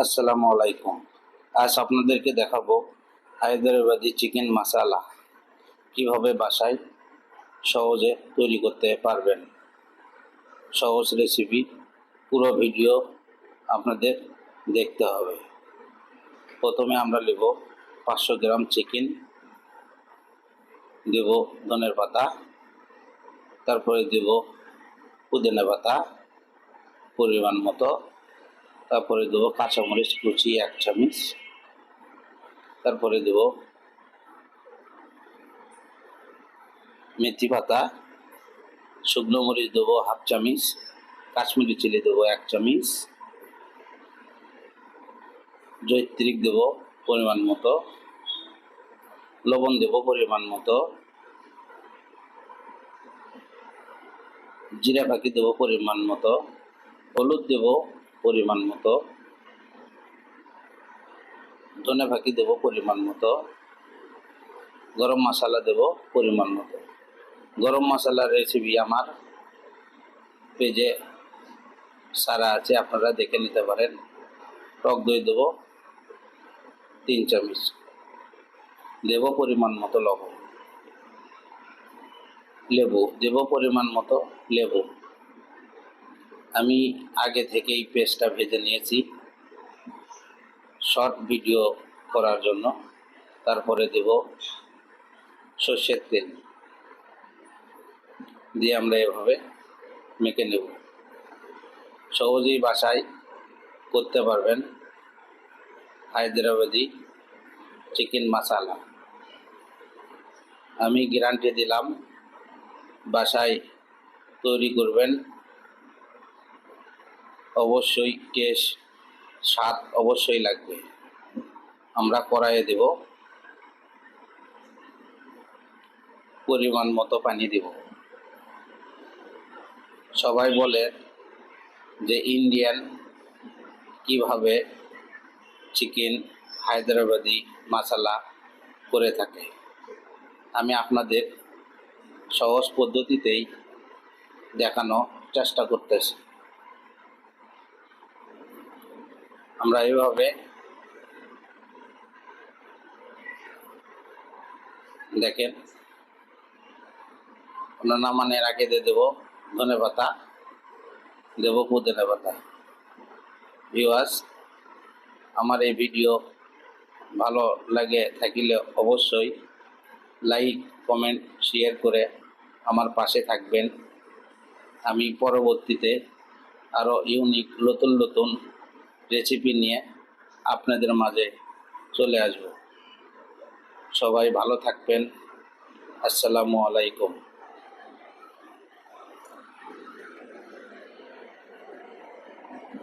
আসসালামু আলাইকুম। আজ আপনাদেরকে দেখাবো হায়দ্রাবাদি চিকেন মশালা কিভাবে বাসায় সহজে তৈরি করতে পারবেন। সহজ রেসিপি, পুরো ভিডিও আপনাদের দেখতে হবে। প্রথমে আমরা নেব 500 গ্রাম চিকেন, দেব ধনের পাতা, তারপরে দেব পুদিনা পাতা পরিমাণ মতো, তারপরে দেবো কাঁচামরিচ কুচি 1 চামচ, তারপরে দেব মেথি পাতা, শুকনো মরিচ দেবো 1/2 চামচ, কাশ্মীরি চিলি দেবো 1 চামচ, জয়িত্রিক দেবো পরিমাণ মতো, লবণ দেবো পরিমাণ মতো, জিরা ফাঁকি দেবো পরিমাণ মতো, হলুদ দেবো পরিমাণ মতো, ধনে ফাঁকি দেবো পরিমাণ মতো, গরম মশলা দেবো পরিমাণ মতো। গরম মশলার রেসিপি আমার পেজে সারা আছে, আপনারা দেখে নিতে পারেন। টক দই দেবো 3 চামচ, দেবো পরিমাণ মতো লবণ, লেবু দেবো পরিমাণ মতো লেবু। আমি আগে থেকেই পেস্টটা ভেজে নিয়েছি শর্ট ভিডিও করার জন্য। তারপরে দেব সর্ষের তেল, দিয়ে আমরা এভাবে মেখে নেব। সহজেই বাসায় করতে পারবেন হায়দ্রাবাদি চিকেন মশালা। আমি গ্যারান্টি দিলাম, বাসায় তৈরি করবেন, অবশ্যই টেস্ট স্বাদ অবশ্যই লাগবে। আমরা কড়াইয়ে দেব পরিমাণ মতো পানি দেব। সবাই বলে যে ইন্ডিয়ান কিভাবে চিকেন হায়দ্রাবাদি মশালা করে থাকে। আমি আপনাদের সহজ পদ্ধতিতেই দেখানোর চেষ্টা করতেছি। আমরা এইভাবে দেখেন, আমরা নামানোর আগে দিয়ে দেবো ধনে পাতা, দেবো পুদিনা পাতা। ভিউয়ার্স, আমার এই ভিডিও ভালো লাগে থাকিলে অবশ্যই লাইক, কমেন্ট, শেয়ার করে আমার পাশে থাকবেন। আমি পরবর্তীতে আরও ইউনিক নতুন নতুন রেসিপি নিয়ে আপনাদের মাঝে চলে আসব। সবাই ভালো থাকবেন। আসসালামু আলাইকুম।